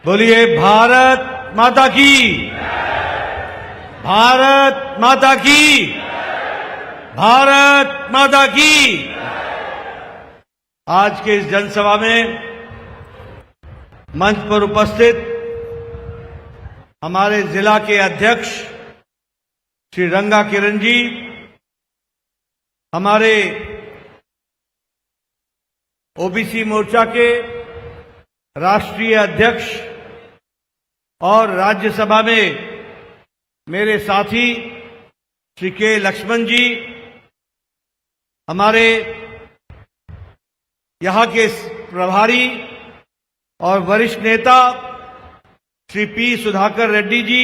बोलिए भारत माता की, भारत माता की, भारत माता की। आज के इस जनसभा में मंच पर उपस्थित हमारे जिला के अध्यक्ष श्री रंगा किरण जी, हमारे ओबीसी मोर्चा के राष्ट्रीय अध्यक्ष और राज्यसभा में मेरे साथी श्री के लक्ष्मण जी, हमारे यहां के प्रभारी और वरिष्ठ नेता श्री पी सुधाकर रेड्डी जी,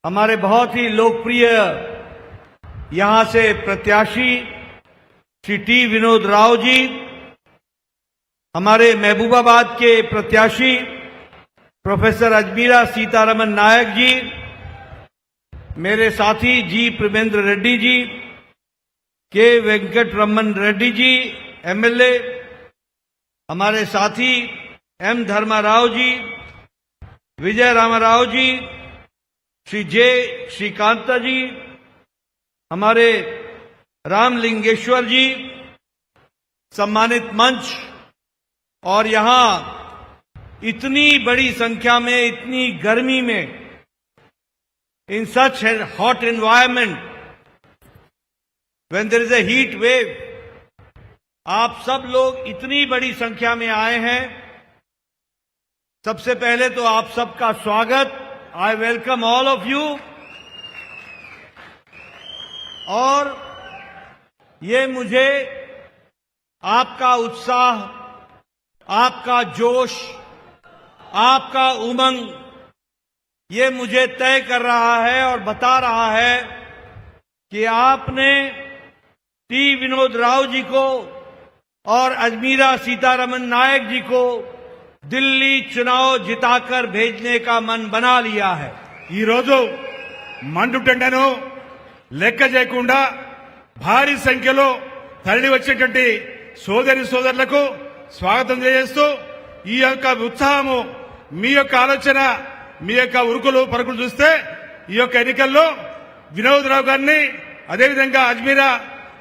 हमारे बहुत ही लोकप्रिय यहां से प्रत्याशी श्री टी विनोद राव जी, हमारे महबूबाबाद के प्रत्याशी प्रोफेसर अजमीरा सीतारमन नायक जी, मेरे साथी जी प्रेमेंद्र रेड्डी जी, के वेंकट रमन रेड्डी जी एमएलए, हमारे साथी एम धर्माराव जी, विजय रामाराव जी, श्री जे श्रीकांता जी, हमारे रामलिंगेश्वर जी, सम्मानित मंच और यहां इतनी बड़ी संख्या में, इतनी गर्मी में, in such hot environment, when there is a heat wave, आप सब लोग इतनी बड़ी संख्या में आए हैं। सबसे पहले तो आप सबका स्वागत। I welcome all of you. और ये मुझे आपका उत्साह, आपका जोश, आपका उमंग, ये मुझे तय कर रहा है और बता रहा है कि आपने टी विनोद राव जी को और अजमीरा सीतारमन नायक जी को दिल्ली चुनाव जिताकर भेजने का मन बना लिया है। ఈ రోజు మండుటెండను లెక్క చేయకుండా భారీ సంఖ్యలో తరలి వచ్చేటువంటి సోదరి సోదరులకు స్వాగతం చేస్తూ ఈ యొక్క ఉత్సాహము, మీ యొక్క ఆలోచన, మీ యొక్క ఉరుకులు పరుగులు చూస్తే ఈ యొక్క ఎన్నికల్లో వినోద్ రావు గారిని, అదేవిధంగా అజ్మీరా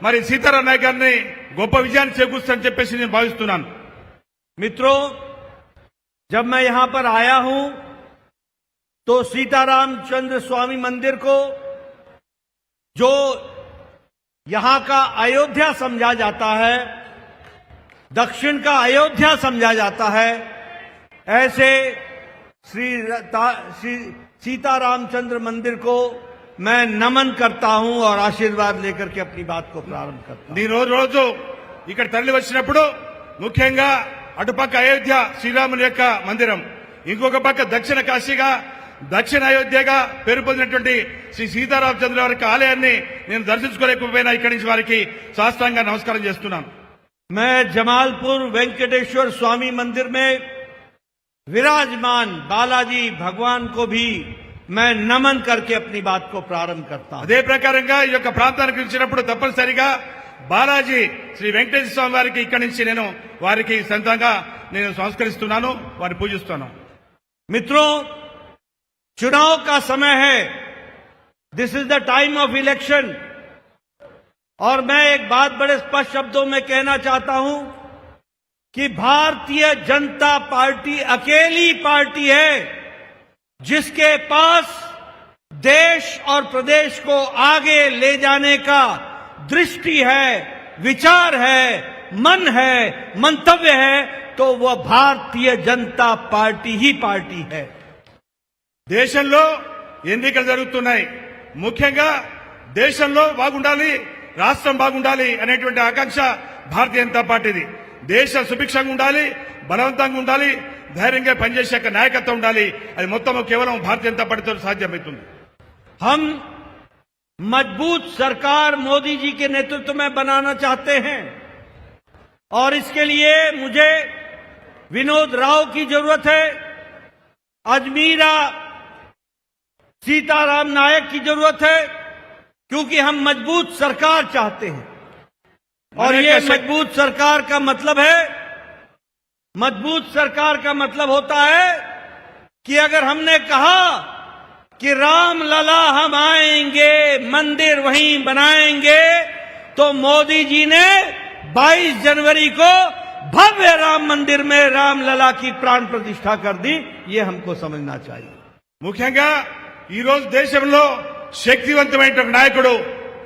మరి సీతారాం నాయక్ గారిని గొప్ప విజయాన్ని చేకూరుస్తారని చెప్పేసి నేను భావిస్తున్నాను। मित्रों, जब मैं यहां पर आया हूं तो सीताराम चंद्र स्वामी मंदिर को, जो यहां का अयोध्या समझा जाता है, दक्षिण का अयोध्या समझा जाता है, ऐसे श्री सीतारामचंद्र मंदिर को मैं नमन करता हूं और आशीर्वाद लेकर के अपनी बात को प्रारंभ करता हूं। నేను రోజు ఇక్కడ తరలి వచ్చినప్పుడు ముఖ్యంగా అటుపక్క అయోధ్య శ్రీరాముని యొక్క మందిరం, ఇంకొక పక్క దక్షిణ కాశీగా, దక్షిణ అయోధ్యగా పేరు పొందినటువంటి శ్రీ సీతారామచంద్ర వారి ఆలయాన్ని నేను దర్శించుకోలేకపోయినా ఇక్కడి నుంచి వారికి సాష్టాంగ నమస్కారం చేస్తున్నాను। मैं जमालपुर वेंकटेश्वर स्वामी मंदिर में विराजमान बालाजी भगवान को भी मैं नमन करके अपनी बात को प्रारंभ करता हूं। అదే ప్రకారంగా ఈ యొక్క ప్రాంతానికి వచ్చినప్పుడు తప్పనిసరిగా బాలాజీ శ్రీ వెంకటేశ్వర స్వామి వారికి ఇక్కడి నుంచి నేను వారికి సొంతంగా నేను సంస్కరిస్తున్నాను, వారిని పూజిస్తున్నాను। मित्रों, चुनाव का समय है। This is the time of election. और मैं एक बात बड़े स्पष्ट शब्दों में कहना चाहता हूं कि भारतीय जनता पार्टी अकेली पार्टी है जिसके पास देश और प्रदेश को आगे ले जाने का दृष्टि है, विचार है, मन है, मंतव्य है, तो वह भारतीय जनता पार्टी ही पार्टी है। దేశంలో ఎన్నికలు జరుగుతున్నాయి, ముఖ్యంగా దేశంలో బాగుండాలి, రాష్ట్రం బాగుండాలి అనేటువంటి ఆకాంక్ష భారతీయ జనతా పార్టీది। దేశం సుభిక్షంగా ఉండాలి, బలవంతంగా ఉండాలి, ధైర్యంగా పనిచేసే నాయకత్వం ఉండాలి। అది మొత్తం కేవలం భారతీయ జనతా పార్టీతో సాధ్యమవుతుంది। हम मजबूत सरकार मोदी जी के नेतृत्व में बनाना चाहते हैं और इसके लिए मुझे विनोद राव की जरूरत है, अजमीरा सीताराम नायक की जरूरत है, क्योंकि हम मजबूत सरकार चाहते हैं। और ये मजबूत सरकार का मतलब है मजबूत सरकार का मतलब होता है कि अगर हमने कहा कि राम लला हम आएंगे, मंदिर वहीं बनाएंगे, तो मोदी जी ने 22 जनवरी को भव्य राम मंदिर में राम लला की प्राण प्रतिष्ठा कर दी। ये हमको समझना चाहिए। ముఖ్యంగా ఈ రోజు దేశంలో శక్తివంతమైన నాయకుడు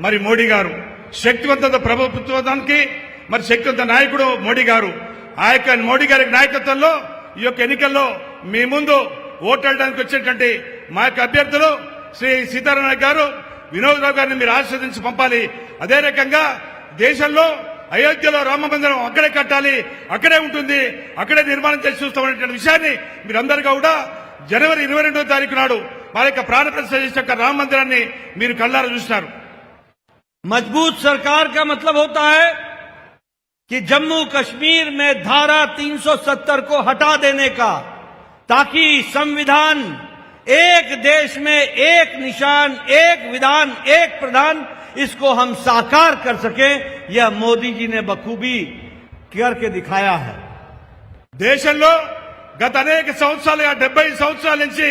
మరి మోడీ గారు, శక్తివంత ప్రభుత్వానికి మరి శక్తివంత నాయకుడు మోడీ గారు. ఆ యొక్క మోడీ గారి నాయకత్వంలో ఈ యొక్క ఎన్నికల్లో మీ ముందు ఓటాడడానికి వచ్చేటువంటి మా యొక్క అభ్యర్థులు శ్రీ సీతారామన్ గారు, వినోద్ రావు గారిని మీరు ఆశీర్వదించి పంపాలి. అదే రకంగా దేశంలో అయోధ్యలో రామ మందిరం అక్కడే కట్టాలి, అక్కడే ఉంటుంది, అక్కడే నిర్మాణం చేసి చూస్తామనేటువంటి విషయాన్ని మీరందరూ కూడా జనవరి 22వ తారీఖు నాడు వారి యొక్క ప్రాణ ప్రతిష్ఠ చేసిన రామ మందిరాన్ని మీరు కళ్ళారా చూస్తారు. मजबूत सरकार का मतलब होता है कि जम्मू कश्मीर में धारा 370 को हटा देने का, ताकि संविधान एक देश में एक निशान, एक विधान, एक प्रधान, इसको हम साकार कर सके। यह मोदी जी ने बखूबी करके दिखाया है। దేశంలో గత అనేక సంవత్సరాలుగా 70 సంవత్సరాల నుంచి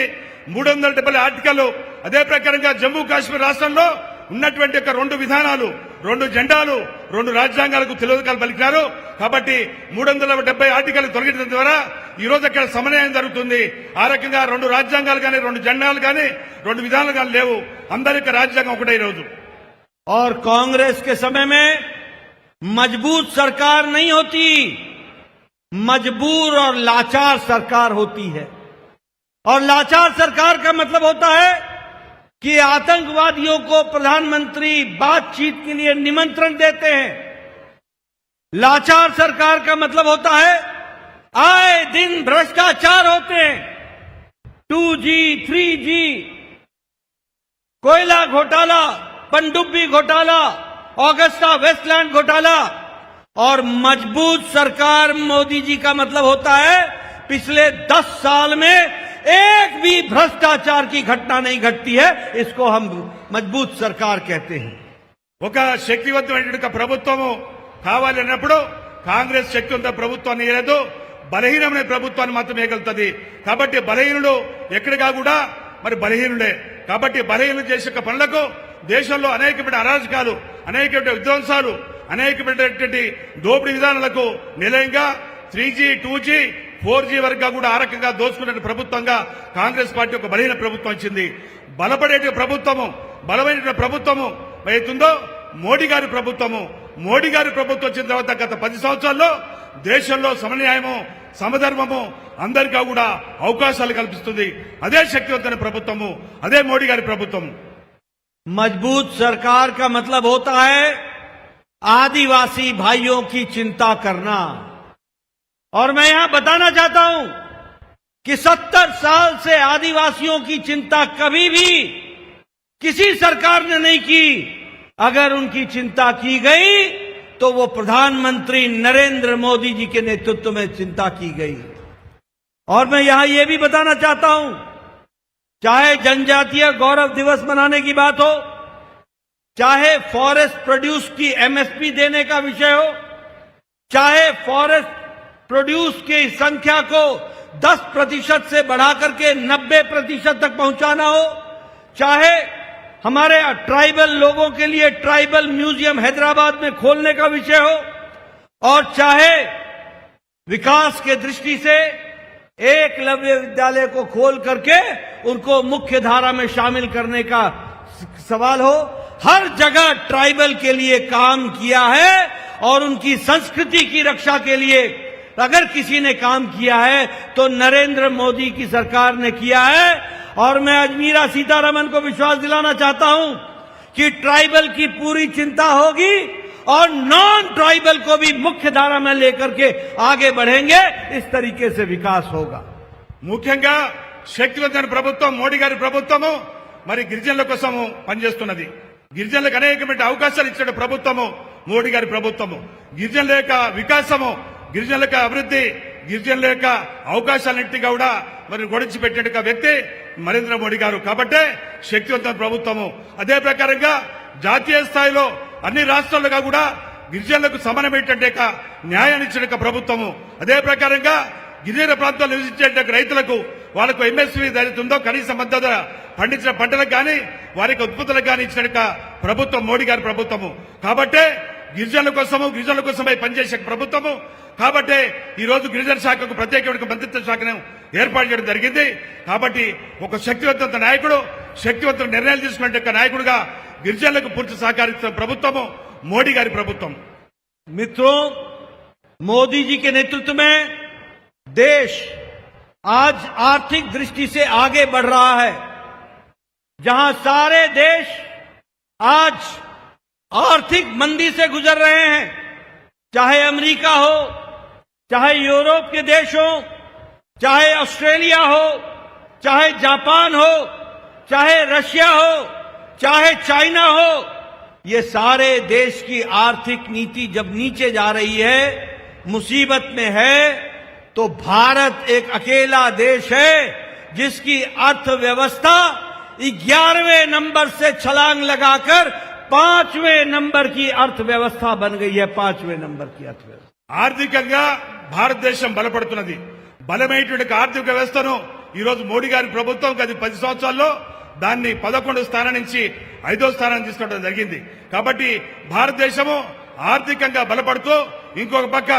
370 ఆర్టికల్, అదే ప్రకారంగా జమ్మూ కాశ్మీర్ రాష్ట్రంలో ఉన్నటువంటి యొక్క 2 విధానాలు, 2 జెండాలు, 2 రాజ్యాంగాలకు తిలోదకాలు పలికినారు. కాబట్టి 370 ఆర్టికల్ తొలగించడం ద్వారా ఈ రోజు అక్కడ సమన్వయం జరుగుతుంది. ఆ రకంగా 2 రాజ్యాంగాలు కానీ, 2 జెండాలు కానీ, 2 విధానాలు కానీ లేవు. అందరి యొక్క రాజ్యాంగం ఒకటే ఈ రోజు. और कांग्रेस के समय में मजबूत सरकार नहीं होती, मजबूर और लाचार सरकार होती है। और लाचार सरकार का मतलब होता है कि आतंकवादियों को प्रधानमंत्री बातचीत के लिए निमंत्रण देते हैं। लाचार सरकार का मतलब होता है आए दिन भ्रष्टाचार होते हैं। 2G, 3G, कोयला घोटाला, पनडुब्बी घोटाला, ऑगस्टा वेस्टलैंड घोटाला। और मजबूत सरकार मोदी जी का मतलब होता है पिछले 10 साल में एक भी भ्रष्टाचार की घटना नहीं घटती है। इसको हम मजबूत सरकार कहते हैं। ఒక శక్తివంతమైన ప్రభుత్వము కావాలన్నప్పుడు కాంగ్రెస్ శక్తివంత ప్రభుత్వాన్ని ఇవ్వలేదు, బలహీనమైన ప్రభుత్వాన్ని మాత్రం ఇవ్వగలుగుతుంది. కాబట్టి బలహీనుడు ఎక్కడిగా కూడా మరి బలహీనుడే. కాబట్టి బలహీనులు చేసే పనులకు దేశంలో అనేకమైన అరాజకాలు, అనేకమైన విధ్వంసాలు, అనేకమైనటువంటి దోపిడీ విధానాలకు నిలయంగా 3G, 2G, 4G వరకు కూడా ఆ రకంగా దోచుకునే ప్రభుత్వంగా కాంగ్రెస్ పార్టీ ఒక బలహీన ప్రభుత్వం ఇచ్చింది. బలపడే ప్రభుత్వము, బలమైన ప్రభుత్వము అవుతుందో మోడీ గారి ప్రభుత్వము. మోడీ గారి ప్రభుత్వం వచ్చిన తర్వాత గత 10 సంవత్సరాల్లో దేశంలో సమన్యాయము, సమధర్మము అందరికీ కూడా అవకాశాలు కల్పిస్తుంది. అదే శక్తివంతమైన ప్రభుత్వము, అదే మోడీ గారి ప్రభుత్వం. मजबूत सरकार का मतलब होता है आदिवासी भाइयों की चिंता करना। और मैं यहां बताना चाहता हूं कि 70 साल से आदिवासियों की चिंता कभी भी किसी सरकार ने नहीं की। अगर उनकी चिंता की गई तो वो प्रधानमंत्री नरेंद्र मोदी जी के नेतृत्व में चिंता की गई। और मैं यहां यह भी बताना चाहता हूं, चाहे जनजातीय गौरव दिवस मनाने की बात हो, चाहे फॉरेस्ट प्रोड्यूस की MSP देने का विषय हो, चाहे फॉरेस्ट प्रोड्यूस की संख्या को 10% से बढ़ाकर के 90% तक पहुंचाना हो, चाहे हमारे ट्राइबल लोगों के लिए ट्राइबल म्यूजियम हैदराबाद में खोलने का विषय हो, और चाहे विकास के दृष्टि से एकलव्य विद्यालय को खोल करके उनको मुख्य धारा में शामिल करने का सवाल हो, हर जगह ट्राइबल के लिए काम किया है। और उनकी संस्कृति की रक्षा के लिए अगर किसी ने काम किया है तो नरेंद्र मोदी की सरकार ने किया है। और मैं अजमीरा सीतारमन को विश्वास दिलाना चाहता हूं कि ट्राइबल की पूरी चिंता होगी और नॉन ट्राइबल को भी मुख्य धारा में लेकर के आगे बढ़ेंगे। इस तरीके से विकास होगा। ముఖ్యంగా శక్తివంతమైన ప్రభుత్వం మోడీ గారి ప్రభుత్వము మరి గిరిజనుల కోసము పనిచేస్తున్నది. గిరిజనులకు అనేకమైన అవకాశాలు ఇచ్చిన ప్రభుత్వము మోడీ గారి ప్రభుత్వము. గిరిజనుల యొక్క వికాసము, గిరిజనుల యొక్క అభివృద్ధి, గిరిజనుల యొక్క అవకాశాలన్నింటినీ కూడా మరి గొడిచి పెట్టిన వ్యక్తి నరేంద్ర మోడీ గారు. కాబట్టే శక్తివంతమైన ప్రభుత్వము. అదే ప్రకారంగా జాతీయ స్థాయిలో అన్ని రాష్ట్రాలుగా కూడా గిరిజనులకు సమానమైనటువంటి న్యాయాన్ని ఇచ్చిన ప్రభుత్వము. అదే ప్రకారంగా గిరిజన ప్రాంతాల్లో నివసించే రైతులకు వాళ్ళకు ఎంఎస్పీ ధర ఉందో కనీస మద్దతు ధర పండించిన పంటలకు కానీ వారికి ఉత్పత్తులకు కానీ ఇచ్చిన ప్రభుత్వం మోడీ గారి ప్రభుత్వము. కాబట్టే గిరిజనుల కోసమై పనిచేసే ప్రభుత్వము. కాబట్టి ఈ రోజు గిరిజన శాఖకు ప్రత్యేకమైన మంత్రిత్వ శాఖను ఏర్పాటు చేయడం జరిగింది. కాబట్టి ఒక శక్తివంతమైన నాయకుడు, శక్తివంతమైన నిర్ణయాలు తీసుకునే నాయకుడిగా గిరిజనులకు పూర్తి సహకరిస్తున్న ప్రభుత్వము మోడీ గారి ప్రభుత్వం. मित्रों, मोदी जी के नेतृत्व में देश आज आर्थिक दृष्टि से आगे बढ़ रहा है. जहां सारे देश आज आर्थिक मंदी से गुजर रहे हैं, चाहे अमेरिका हो, चाहे यूरोप के देश हो, चाहे ऑस्ट्रेलिया हो, चाहे जापान हो, चाहे रशिया हो, चाहे चाइना हो, ये सारे देश की आर्थिक नीति जब नीचे जा रही है, मुसीबत में है, तो भारत एक अकेला देश है जिसकी अर्थव्यवस्था 11वें नंबर से छलांग लगाकर 5वें नंबर की अर्थव्यवस्था बन गई है. 5वें नंबर की अर्थव्यवस्था. ఆర్థికంగా భారతదేశం బలపడుతున్నది. బలమైనటువంటి ఆర్థిక వ్యవస్థను ఈ రోజు మోడీ గారి ప్రభుత్వం గత 10 సంవత్సరాల్లో దాన్ని 11 స్థానం నుంచి 5వ స్థానానికి తీసుకోవడం జరిగింది. కాబట్టి భారతదేశము ఆర్థికంగా బలపడుతూ ఇంకొక పక్క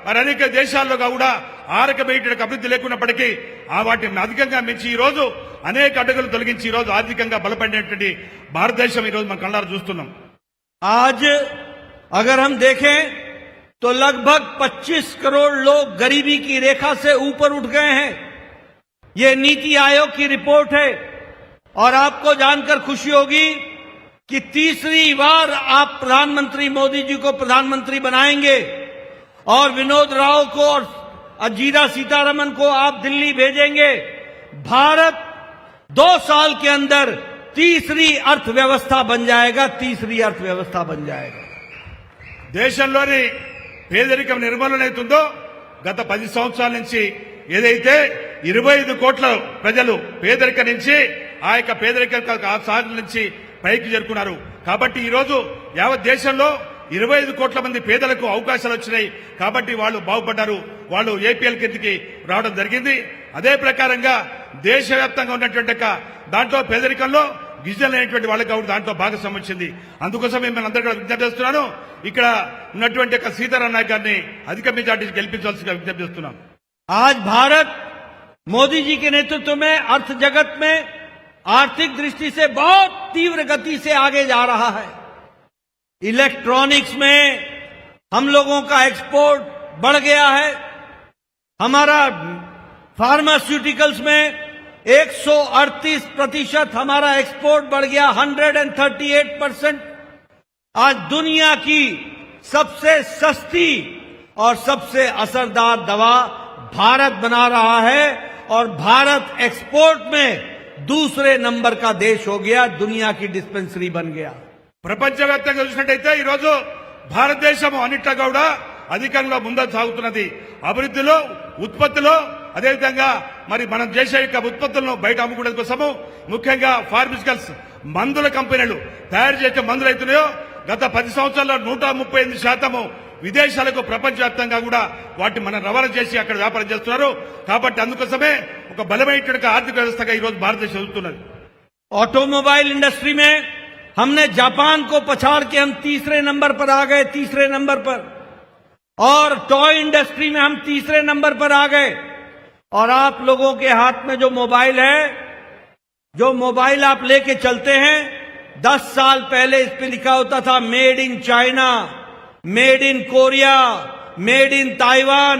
మరి అనేక దేశాల్లో కూడా ఆర్థికమైనటువంటి అభివృద్ధి లేకున్నప్పటికీ వాటిని అధికంగా మించి ఈ రోజు అనేక అడ్డగులు తొలగించి ఈ రోజు ఆర్థికంగా బలపడినటువంటి భారతదేశం ఈ రోజు మనం కళ్ళారా చూస్తున్నాం. आज अगर हम देखें तो लगभग 25 करोड़ लोग गरीबी की रेखा से ऊपर उठ गए हैं. ये नीति आयोग की रिपोर्ट है. और आपको जानकर खुशी होगी कि तीसरी बार आप प्रधानमंत्री मोदी जी को प्रधानमंत्री बनाएंगे और विनोद राव को और अजीरा सीतारमन को आप दिल्ली भेजेंगे. भारत 2 साल के अंदर तीसरी अर्थव्यवस्था बन जाएगा. तीसरी अर्थव्यवस्था बन जाएगा. దేశంలోని పేదరికం నిర్మూలన అవుతుందో గత 10 సంవత్సరాల నుంచి ఏదైతే 25 కోట్ల ప్రజలు పేదరికం నుంచి ఆ యొక్క పేదరిక సాధన నుంచి పైకి చేరుకున్నారు. కాబట్టి ఈ రోజు యావత్ దేశంలో 25 కోట్ల మంది పేదలకు అవకాశాలు వచ్చినాయి. కాబట్టి వాళ్ళు బాగుపడ్డారు. వాళ్ళు ఏపీఎల్ కిందకి రావడం జరిగింది. అదే ప్రకారంగా దేశవ్యాప్తంగా ఉన్నటువంటి దాంట్లో పేదరికంలో గిరిజనులైనటువంటి వాళ్ళకి కూడా దాంట్లో భాగస్వామ్యం వచ్చింది. అందుకోసం మిమ్మల్ని అందరూ కూడా విజ్ఞప్తి చేస్తున్నాను. ఇక్కడ ఉన్నటువంటి సీతారాం నాయక్ గారిని అధిక మెజార్టీ గెలిపించాల్సిందిగా విజ్ఞప్తి చేస్తున్నాం. आज भारत मोदी जी के नेतृत्व में अर्थ जगत में आर्थिक दृष्टि से बहुत तीव्र गति से आगे जा रहा है. इलेक्ट्रॉनिक्स में हम लोगों का एक्सपोर्ट बढ़ गया है. हमारा फार्मास्यूटिकल्स में 138% हमारा एक्सपोर्ट बढ़ गया. 138%. आज दुनिया की सबसे सस्ती और सबसे असरदार दवा भारत बना रहा है और भारत एक्सपोर्ट में दूसरे नंबर का देश हो गया. दुनिया की डिस्पेंसरी बन गया. ప్రపంచవ్యాప్తంగా చూసినట్టయితే ఈ రోజు భారతదేశం అన్నిట్లో కూడా అధికంగా ముందుకు సాగుతున్నది. అభివృద్ధిలో, ఉత్పత్తిలో, అదేవిధంగా మరి మనం చేసే యొక్క ఉత్పత్తులను బయట అమ్ముకోవడం కోసము ముఖ్యంగా ఫార్మాస్యూటికల్స్ మందుల కంపెనీలు తయారు చేసే మందులు అవుతున్నాయో గత 10 సంవత్సరాల్లో 138% విదేశాలకు ప్రపంచవ్యాప్తంగా కూడా వాటిని మనం రవాణా చేసి అక్కడ వ్యాపారం చేస్తున్నారు. కాబట్టి అందుకోసమే ఒక బలమైనటువంటి ఆర్థిక వ్యవస్థగా ఈ రోజు భారతదేశం ఎదుగుతున్నది. ऑटोमोबाइल इंडस्ट्री में हमने जापान को पछाड़ के हम तीसरे नंबर पर आ गए. तीसरे नंबर पर. और टॉय इंडस्ट्री में हम तीसरे नंबर पर आ गए. और आप लोगों के हाथ में जो मोबाइल है, जो मोबाइल आप लेके चलते हैं, 10 साल पहले इस पे लिखा होता था made in China, made in Korea, made in Taiwan,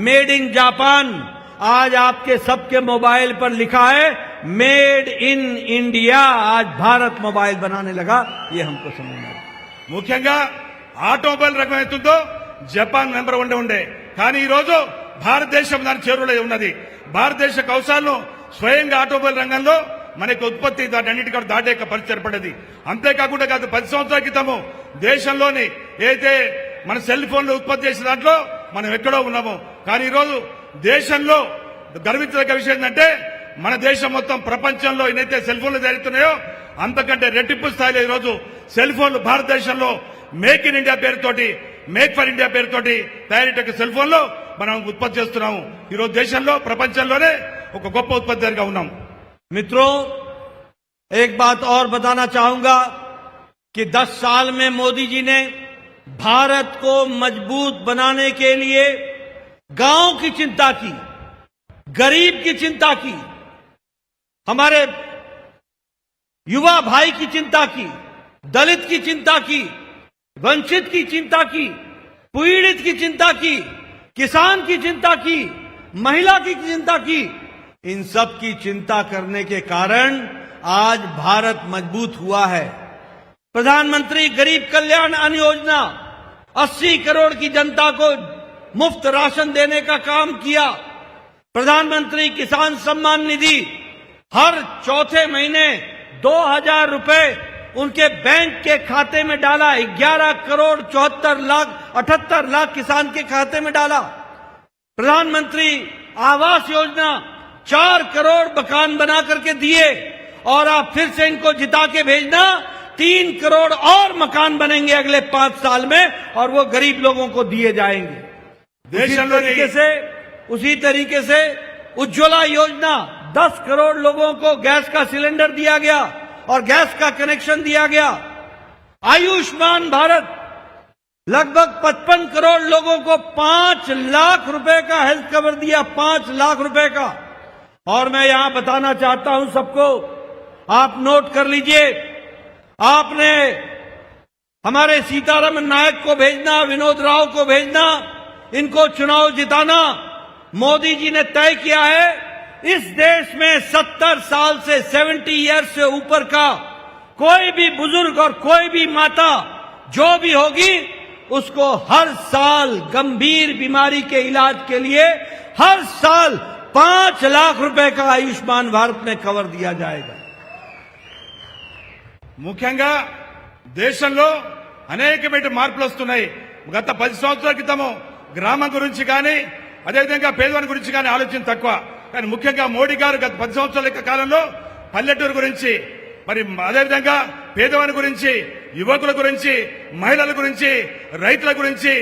made in Japan. आज आपके सबके मोबाइल पर लिखा है मेड इन इंडिया. आज भारत मोबाइल बनाने लगा. ये हमको समझना. ముఖ్యంగా ఆటోమొబైల్ రంగం అవుతుందో జపాన్ నెంబర్ 1 ఉండే, కానీ ఈ రోజు భారతదేశం దాని చేరువలో ఉన్నది. భారతదేశ కౌశలాలను స్వయంగా ఆటోమొబైల్ రంగంలో మనకి ఉత్పత్తి దాని అన్నిటికీ దాటే పరిస్థితి ఏర్పడ్డది. అంతేకాకుండా గత 10 సంవత్సరాల క్రితము దేశంలోని ఏదైతే మన సెల్ ఫోన్లు ఉత్పత్తి చేసిన దాంట్లో మనం ఎక్కడో ఉన్నాము. కానీ ఈ రోజు దేశంలో గర్వించదగ్గ విషయం ఏంటంటే మన దేశం మొత్తం ప్రపంచంలో ఎన్నైతే సెల్ ఫోన్లు తయారుతున్నాయో అంతకంటే రెట్టింపు స్థాయిలో ఈ రోజు సెల్ ఫోన్లు భారతదేశంలో మేక్ ఇన్ ఇండియా పేరుతోటి మేక్ ఫర్ ఇండియా పేరుతోటి తయారీ సెల్ ఫోన్లు మనం ఉత్పత్తి చేస్తున్నాము. ఈరోజు దేశంలో ప్రపంచంలోనే ఒక గొప్ప ఉత్పత్తిదారుగా ఉన్నాం. मित्रों, एक बात और बताना चाहूंगा कि 10 साल में मोदी जी ने भारत को मजबूत बनाने के लिए गांव की चिंता की, गरीब की चिंता की, हमारे युवा भाई की चिंता की, दलित की चिंता की, वंचित की चिंता की, पीड़ित की चिंता की, किसान की चिंता की, महिला की चिंता की. इन सब की चिंता करने के कारण आज भारत मजबूत हुआ है. प्रधानमंत्री गरीब कल्याण अन्न योजना 80 करोड़ की जनता को मुफ्त राशन देने का काम किया. प्रधानमंत्री किसान सम्मान निधि हर चौथे महीने 2000 रुपए उनके बैंक के खाते में डाला. 11 करोड़ 78 लाख किसान के खाते में डाला. प्रधानमंत्री आवास योजना 4 करोड़ मकान बना करके दिए और आप फिर से इनको जिता के भेजना. 3 करोड़ और मकान बनेंगे अगले 5 साल में और वो गरीब लोगों को दिए जाएंगे. उसी तरीके से उज्ज्वला योजना 10 करोड़ लोगों को गैस का सिलेंडर दिया गया और गैस का कनेक्शन दिया गया. आयुष्मान भारत लगभग 55 करोड़ लोगों को 5 लाख रुपए का हेल्थ कवर दिया. 5 लाख रुपए का. और मैं यहां बताना चाहता हूं सबको, आप नोट कर लीजिए, आपने हमारे सीतारमन नायक को भेजना, विनोद राव को भेजना, इनको चुनाव जिताना. मोदी जी ने तय किया है इस देश में 70 साल से 70 ईयर्स से ऊपर का कोई भी बुजुर्ग और कोई भी माता जो भी होगी उसको हर साल गंभीर बीमारी के इलाज के लिए हर साल 5 लाख रुपए का आयुष्मान भारत में कवर दिया जाएगा. ముఖ్యంగా దేశంలో అనేకమైన మార్పులు వస్తున్నాయి. గత 10 సంవత్సరాల క్రితము గ్రామం గురించి కానీ అదేవిధంగా పేదవాని గురించి కానీ ఆలోచన తక్కువ. కానీ ముఖ్యంగా మోడీ గారు గత 10 సంవత్సరాల కాలంలో పల్లెటూరు గురించి, మరి అదేవిధంగా పేదవాని గురించి, యువకుల గురించి, మహిళల గురించి, రైతుల గురించి,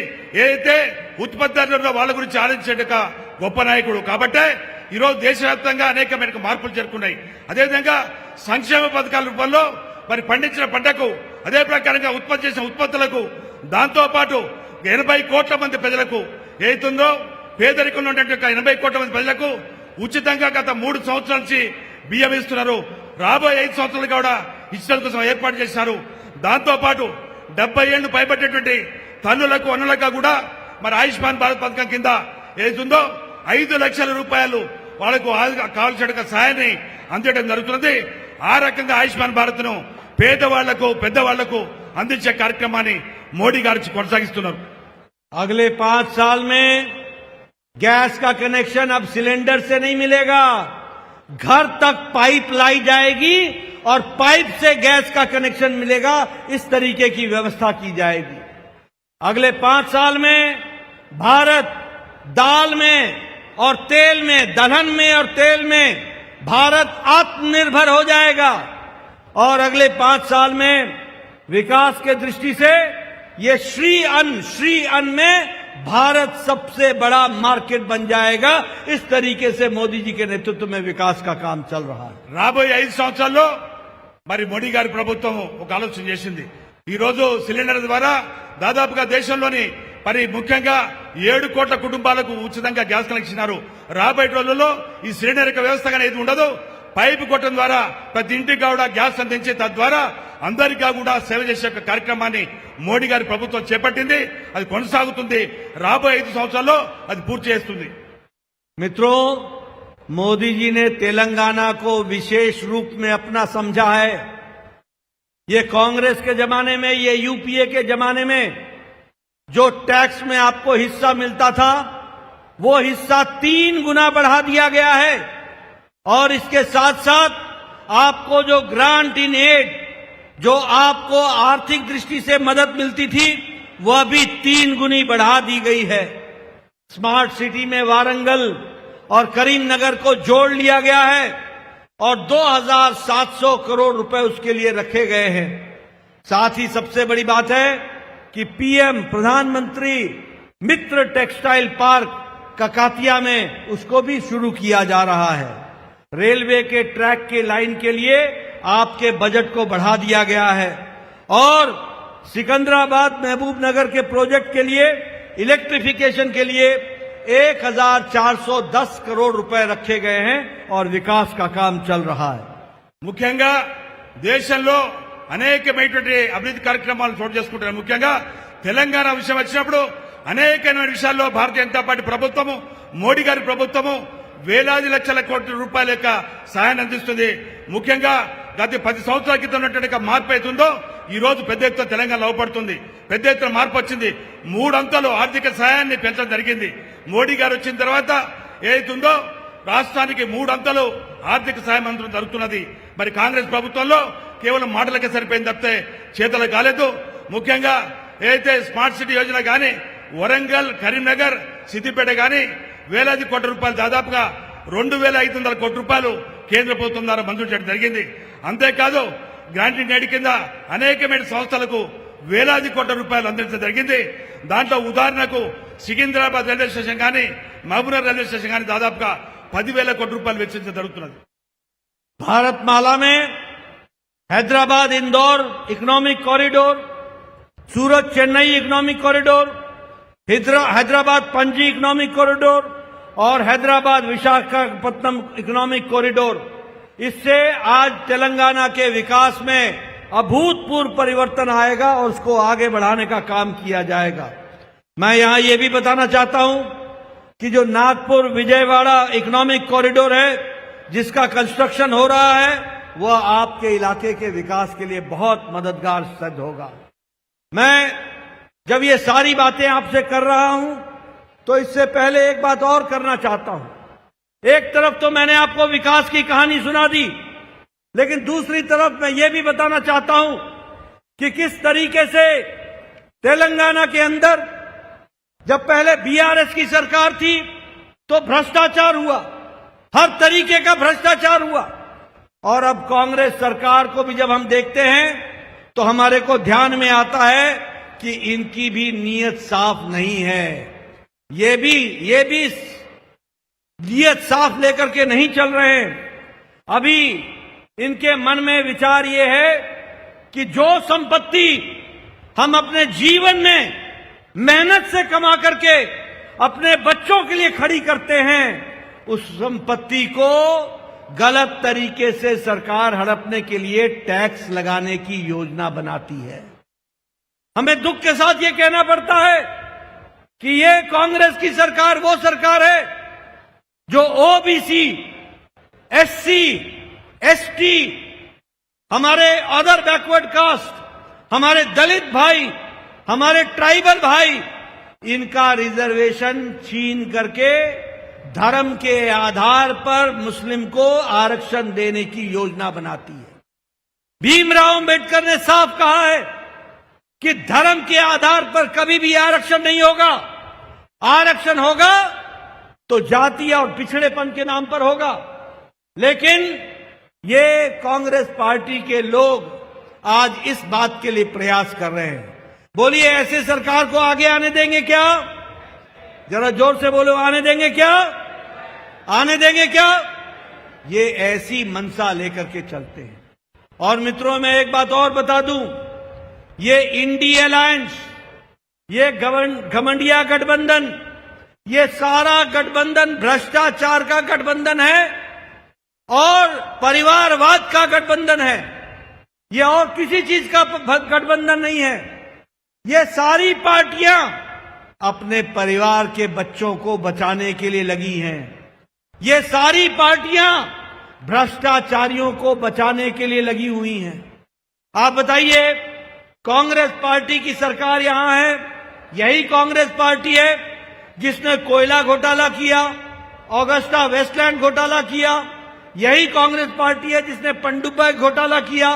ఏదైతే ఉత్పత్తిదారులు వాళ్ళ గురించి ఆలోచించేట గొప్ప నాయకుడు. కాబట్టే ఈరోజు దేశవ్యాప్తంగా అనేకమైన మార్పులు జరుగుతున్నాయి. అదేవిధంగా సంక్షేమ పథకాల రూపంలో మరి పండించిన పంటకు, అదే ప్రకారంగా ఉత్పత్తి చేసిన ఉత్పత్తులకు, దాంతోపాటు 80 కోట్ల మంది ప్రజలకు ఏతుందో పేదరికంలో ఉన్నటువంటి 80 కోట్ల మంది ప్రజలకు ఉచితంగా గత 3 సంవత్సరాల నుంచి బియ్యం ఇస్తున్నారు. రాబోయే 5 సంవత్సరాలు కూడా ఇచ్చడం కోసం ఏర్పాటు చేశారు. దాంతోపాటు 70 ఏళ్లు పైబట్టేటువంటి తల్లులకు, అన్నులకు కూడా మరి ఆయుష్మాన్ భారత్ పథకం కింద ఏతుందో 5 లక్షల రూపాయలు వాళ్లకు కావాల్సిన సహాయాన్ని అందించడం జరుగుతున్నది. ఆ రకంగా ఆయుష్మాన్ భారత్ ను పేదవాళ్లకు, పెద్దవాళ్లకు అందించే కార్యక్రమాన్ని మోడీ గారు కొనసాగిస్తున్నారు. अगले 5 साल में गैस का कनेक्शन अब सिलेंडर से नहीं मिलेगा, घर तक पाइप लाई जाएगी और पाइप से गैस का कनेक्शन मिलेगा. इस तरीके की व्यवस्था की जाएगी. अगले 5 साल में भारत दाल में और तेल में, दलहन में और तेल में भारत आत्मनिर्भर हो जाएगा. और अगले 5 साल में विकास के दृष्टि से ये श्री अन्न में भारत सबसे बड़ा मार्केट बन जाएगा. इस तरीके से मोदी जी के नेतृत्व में विकास का काम चल रहा है. రాబోయే 5 సంవత్సరాల్లో మరి మోడీ గారి ప్రభుత్వం ఒక ఆలోచన చేసింది. ఈ రోజు సిలిండర్ ద్వారా దాదాపుగా దేశంలోని మరి ముఖ్యంగా 7 కోట్ల కుటుంబాలకు ఉచితంగా గ్యాస్ కనెక్షన్ ఇచ్చినారు. రాబోయే రోజుల్లో ఈ సిలిండర్ యొక్క వ్యవస్థ అనేది ఉండదు. పైపు కొట్టడం ద్వారా ప్రతి ఇంటికి కూడా గ్యాస్ అందించి తద్వారా అందరికీ కూడా సేవ చేసే కార్యక్రమాన్ని మోడీ గారి ప్రభుత్వం చేపట్టింది. అది కొనసాగుతుంది. రాబోయే 5 సంవత్సరాల్లో అది పూర్తి చేస్తుంది. मित्रों, मोदी जी ने तेलंगाना को विशेष रूप में अपना समझा है. ये कांग्रेस के जमाने में, ये यूपीए के जमाने में जो टैक्स में आपको हिस्सा मिलता था वो हिस्सा 3 गुना बढ़ा दिया गया है. और इसके साथ साथ आपको जो ग्रांट इन एड, जो आपको आर्थिक दृष्टि से मदद मिलती थी, वह भी 3 गुनी बढ़ा दी गई है. स्मार्ट सिटी में वारंगल और करीमनगर को जोड़ लिया गया है और 2700 करोड़ रुपए उसके लिए रखे गए हैं. साथ ही सबसे बड़ी बात है कि पीएम प्रधानमंत्री मित्र टेक्सटाइल पार्क ककातिया में उसको भी शुरू किया जा रहा है। रेलवे के ट्रैक के लाइन के लिए आपके बजट को बढ़ा दिया गया है और सिकंदराबाद महबूबनगर के प्रोजेक्ट के लिए इलेक्ट्रिफिकेशन के लिए 1410 करोड़ रुपए रखे गए हैं और विकास का काम चल रहा है। ముఖ్యంగా దేశంలో అనేకమైనటువంటి అభివృద్ధి కార్యక్రమాలు చోటు చేసుకుంటున్నారు. ముఖ్యంగా తెలంగాణ విషయం వచ్చినప్పుడు అనేకమైన విషయాల్లో భారతీయ జనతా పార్టీ ప్రభుత్వము, మోడీ గారి ప్రభుత్వము వేలాది లక్షల కోట్ల రూపాయల యొక్క సహాయాన్ని అందిస్తుంది. ముఖ్యంగా గత 10 సంవత్సరాల క్రితం ఉన్నటువంటి మార్పు అవుతుందో ఈ రోజు పెద్ద ఎత్తున తెలంగాణ లోపడుతుంది. పెద్ద ఎత్తున మార్పు వచ్చింది. 3 అంతలు ఆర్థిక సహాయాన్ని పెంచడం జరిగింది. మోడీ గారు వచ్చిన తర్వాత ఏదైతుందో రాష్ట్రానికి 3 అంతలు ఆర్థిక సహాయం అందడం జరుగుతున్నది. మరి కాంగ్రెస్ ప్రభుత్వంలో కేవలం మాటలకే సరిపోయింది తప్పితే చేతలు కాలేదు. ముఖ్యంగా ఏదైతే స్మార్ట్ సిటీ యోజన గాని వరంగల్, కరీంనగర్, సిద్దిపేట గాని వేలాది కోట్ల రూపాయలు దాదాపుగా 2500 కోట్ల రూపాయలు కేంద్ర ప్రభుత్వం ద్వారా మంజూరు చేయడం జరిగింది. అంతేకాదు గ్రాంట్ నేడు కింద అనేకమైన సంస్థలకు వేలాది కోట్ల రూపాయలు అందించడం జరిగింది. దాంట్లో ఉదాహరణకు సికింద్రాబాద్ రైల్వే స్టేషన్ గాని మహబూబ్నగర్ రైల్వే స్టేషన్ గాని దాదాపుగా 10,000 కోట్ల రూపాయలు వెచ్చించడం జరుగుతున్నది. भारतमाला में Hyderabad Indore economic corridor, Surat Chennai economic corridor, Hyderabad Panaji economic corridor और हैदराबाद विशाखापट्टनम इकोनॉमिक कॉरिडोर, इससे आज तेलंगाना के विकास में अभूतपूर्व परिवर्तन आएगा और उसको आगे बढ़ाने का काम किया जाएगा। मैं यहां ये भी बताना चाहता हूं कि जो नागपुर विजयवाड़ा इकोनॉमिक कॉरिडोर है जिसका कंस्ट्रक्शन हो रहा है वह आपके इलाके के विकास के लिए बहुत मददगार सिद्ध होगा। मैं जब ये सारी बातें आपसे कर रहा हूं तो इससे पहले एक बात और करना चाहता हूं। एक तरफ तो मैंने आपको विकास की कहानी सुना दी, लेकिन दूसरी तरफ मैं ये भी बताना चाहता हूं कि किस तरीके से तेलंगाना के अंदर जब पहले बीआरएस की सरकार थी तो भ्रष्टाचार हुआ, हर तरीके का भ्रष्टाचार हुआ और अब कांग्रेस सरकार को भी जब हम देखते हैं तो हमारे को ध्यान में आता है कि इनकी भी नीयत साफ नहीं है। ये भी नीयत साफ लेकर के नहीं चल रहे हैं। अभी इनके मन में विचार ये है कि जो संपत्ति हम अपने जीवन में मेहनत से कमा करके अपने बच्चों के लिए खड़ी करते हैं, उस संपत्ति को गलत तरीके से सरकार हड़पने के लिए टैक्स लगाने की योजना बनाती है। हमें दुख के साथ ये कहना पड़ता है कि ये कांग्रेस की सरकार वो सरकार है जो ओबीसी, एससी, एसटी, हमारे अदर बैकवर्ड कास्ट, हमारे दलित भाई, हमारे ट्राइबल भाई, इनका रिजर्वेशन छीन करके धर्म के आधार पर मुस्लिम को आरक्षण देने की योजना बनाती है। भीमराव अंबेडकर ने साफ कहा है कि धर्म के आधार पर कभी भी आरक्षण नहीं होगा। आरक्षण होगा तो जाति और पिछड़ेपन के नाम पर होगा। लेकिन ये कांग्रेस पार्टी के लोग आज इस बात के लिए प्रयास कर रहे हैं। बोलिए, ऐसे सरकार को आगे आने देंगे क्या? जरा जोर से बोलो, आने देंगे क्या? आने देंगे क्या? ये ऐसी मनसा लेकर के चलते हैं। और मित्रों, मैं एक बात और बता दूं, ये इंडी अलायंस, ये घमंडिया गठबंधन, ये सारा गठबंधन भ्रष्टाचार का गठबंधन है और परिवारवाद का गठबंधन है। ये और किसी चीज का गठबंधन नहीं है। ये सारी पार्टियां अपने परिवार के बच्चों को बचाने के लिए लगी हैं। ये सारी पार्टियां भ्रष्टाचारियों को बचाने के लिए लगी हुई हैं। आप बताइए, कांग्रेस पार्टी की सरकार यहां है, यही कांग्रेस पार्टी है जिसने कोयला घोटाला किया, ऑगस्टा वेस्टलैंड घोटाला किया, यही कांग्रेस पार्टी है जिसने पनडुब्बी घोटाला किया,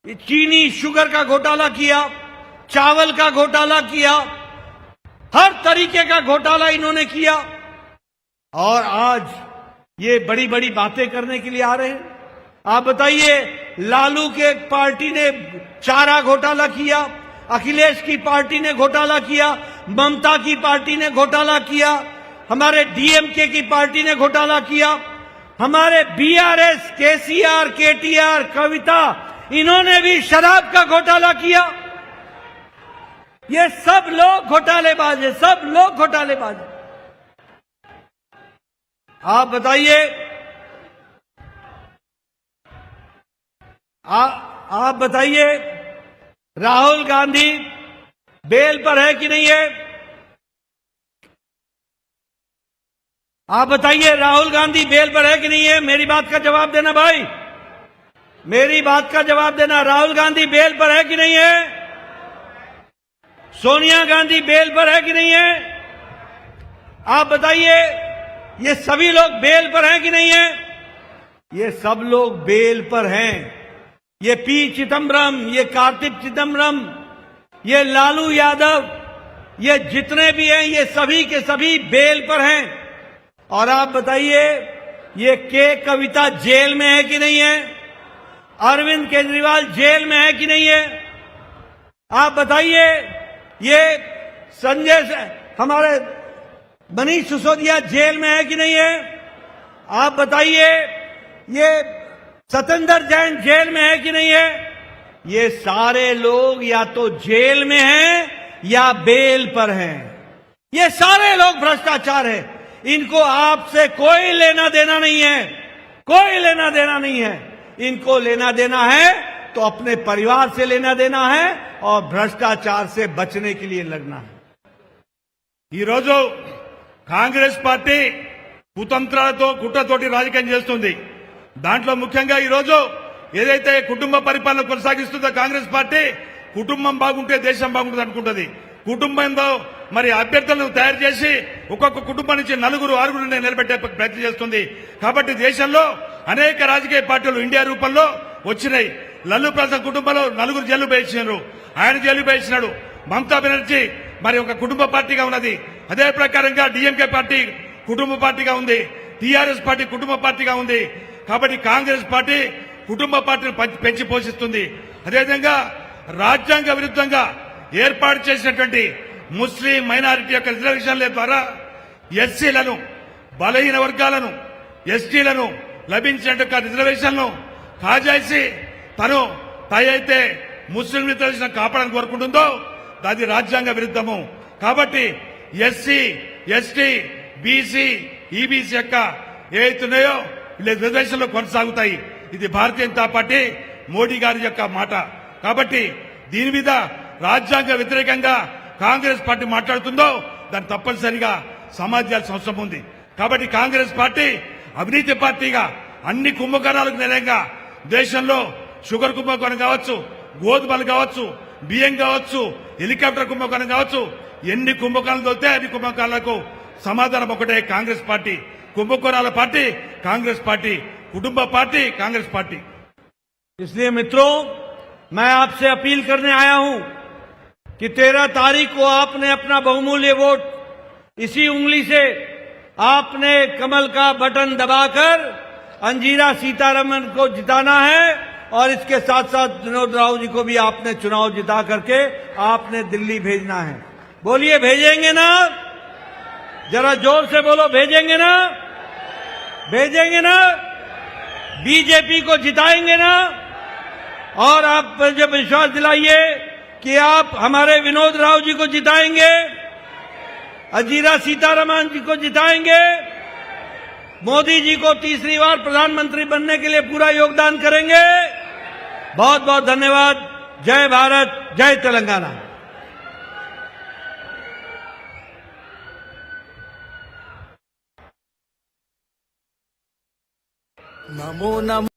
चीनी शुगर का घोटाला किया, चावल का घोटाला किया, हर तरीके का घोटाला इन्होंने किया और आज ये बड़ी बड़ी बातें करने के लिए आ रहे हैं। आप बताइए, लालू के पार्टी ने चारा घोटाला किया, अखिलेश की पार्टी ने घोटाला किया, ममता की पार्टी ने घोटाला किया, हमारे डीएमके की पार्टी ने घोटाला किया, हमारे बीआरएस, केसीआर, केटीआर, कविता, इन्होंने भी शराब का घोटाला किया। ये सब लोग घोटालेबाज है, सब लोग घोटालेबाज है। आप बताइए, आप बताइए, राहुल गांधी बेल पर है कि नहीं है? आप बताइए, राहुल गांधी बेल पर है कि नहीं है? मेरी बात का जवाब देना भाई, मेरी बात का जवाब देना। राहुल गांधी बेल पर है कि नहीं है? सोनिया गांधी बेल पर है कि नहीं है? आप बताइए, ये सभी लोग बेल पर हैं कि नहीं है? ये सब लोग बेल पर हैं। ये पी चिदम्बरम, ये कार्तिक चिदम्बरम, ये लालू यादव, ये जितने भी हैं, ये सभी के सभी बेल पर हैं। और आप बताइए, ये कविता जेल में है कि नहीं है? अरविंद केजरीवाल जेल में है कि नहीं है? आप बताइए, ये हमारे मनीष सिसोदिया जेल में है कि नहीं है? आप बताइए, ये सत्येंद्र जैन जेल में है कि नहीं है? ये सारे लोग या तो जेल में हैं या बेल पर हैं। ये सारे लोग भ्रष्टाचार है। इनको आपसे कोई लेना देना नहीं है, कोई लेना देना नहीं है। इनको लेना देना है तो अपने परिवार से लेना देना है और भ्रष्टाचार से बचने के लिए लड़ना है। ఈ రోజు కాంగ్రెస్ పార్టీ కుతంత్రాలతో కుట్రతోటి రాజకీయం చేస్తుంది. దాంట్లో ముఖ్యంగా ఈ రోజు ఏదైతే కుటుంబ పరిపాలన కొనసాగిస్తుందో కాంగ్రెస్ పార్టీ, కుటుంబం బాగుంటే దేశం బాగుంటుంది అనుకుంటుంది. కుటుంబంలో మరి అభ్యర్థులను తయారు చేసి ఒక్కొక్క కుటుంబం నుంచి నలుగురు ఆరుగురు నిలబెట్టే ప్రయత్నం చేస్తుంది. కాబట్టి దేశంలో అనేక రాజకీయ పార్టీలు ఇండియా రూపంలో వచ్చినాయి. లల్లు ప్రసాద్ కుటుంబంలో నలుగురు జైలు వేయించారు, ఆయన జైలు వేయించినాడు. మమతా బెనర్జీ మరి ఒక కుటుంబ పార్టీగా ఉన్నది. అదే ప్రకారంగా డిఎంకే పార్టీ కుటుంబ పార్టీగా ఉంది, టీఆర్ఎస్ పార్టీ కుటుంబ పార్టీగా ఉంది. కాబట్టి కాంగ్రెస్ పార్టీ కుటుంబ పార్టీని పెంచి పోషిస్తుంది. అదేవిధంగా రాజ్యాంగ విరుద్ధంగా ఏర్పాటు చేసినటువంటి ముస్లిం మైనారిటీ యొక్క రిజర్వేషన్ల ద్వారా ఎస్సీలను, బలహీన వర్గాలను, ఎస్టీలను లభించినట్టు రిజర్వేషన్లను కాజేసి తను అయితే ముస్లిం రిజర్వేషన్ కాపాడని కోరుకుంటుందో అది రాజ్యాంగ విరుద్ధము. కాబట్టి ఎస్సీ, ఎస్టీ, బీసీ, ఈబీసీ యొక్క ఏవైతున్నాయో రిజర్వేషన్లు కొనసాగుతాయి. ఇది భారతీయ జనతా పార్టీ మోడీ గారి యొక్క మాట. కాబట్టి దీని మీద రాజ్యాంగ వ్యతిరేకంగా కాంగ్రెస్ పార్టీ మాట్లాడుతుందో దాన్ని తప్పనిసరిగా సమాధాల్సిన అవసరం ఉంది. కాబట్టి కాంగ్రెస్ పార్టీ అవినీతి పార్టీగా అన్ని కుంభకోణాలకు నిలయంగా దేశంలో షుగర్ కుంభకోణం కావచ్చు, గోధుమలు కావచ్చు, బియ్యం కావచ్చు, హెలికాప్టర్ కుంభకోణం కావచ్చు, ఎన్ని కుంభకోణాలు దొరికితే అన్ని కుంభకోణాలకు సమాధానం ఒకటే, కాంగ్రెస్ పార్టీ. కుంభకోణాల పార్టీ కాంగ్రెస్ పార్టీ, కుటుంబ పార్టీ కాంగ్రెస్ పార్టీ. इसलिए मित्रों, मैं आपसे अपील करने आया हूं कि 13 तारीख को आपने अपना बहुमूल्य वोट इसी उंगली से आपने कमल का बटन दबाकर अंजीरा सीतारमन को जिताना है और इसके साथ साथ विनोद राव जी को भी आपने चुनाव जिता करके आपने दिल्ली भेजना है। बोलिए, भेजेंगे ना? जरा जोर से बोलो, भेजेंगे ना? भेजेंगे ना? बीजेपी को जिताएंगे ना? और आप मुझे विश्वास दिलाइए कि आप हमारे विनोद राव जी को जिताएंगे, अंजीरा सीतारमन जी को जिताएंगे, मोदी जी को तीसरी बार प्रधानमंत्री बनने के लिए पूरा योगदान करेंगे। बहुत बहुत धन्यवाद। जय भारत, जय तेलंगाना। नमो नमो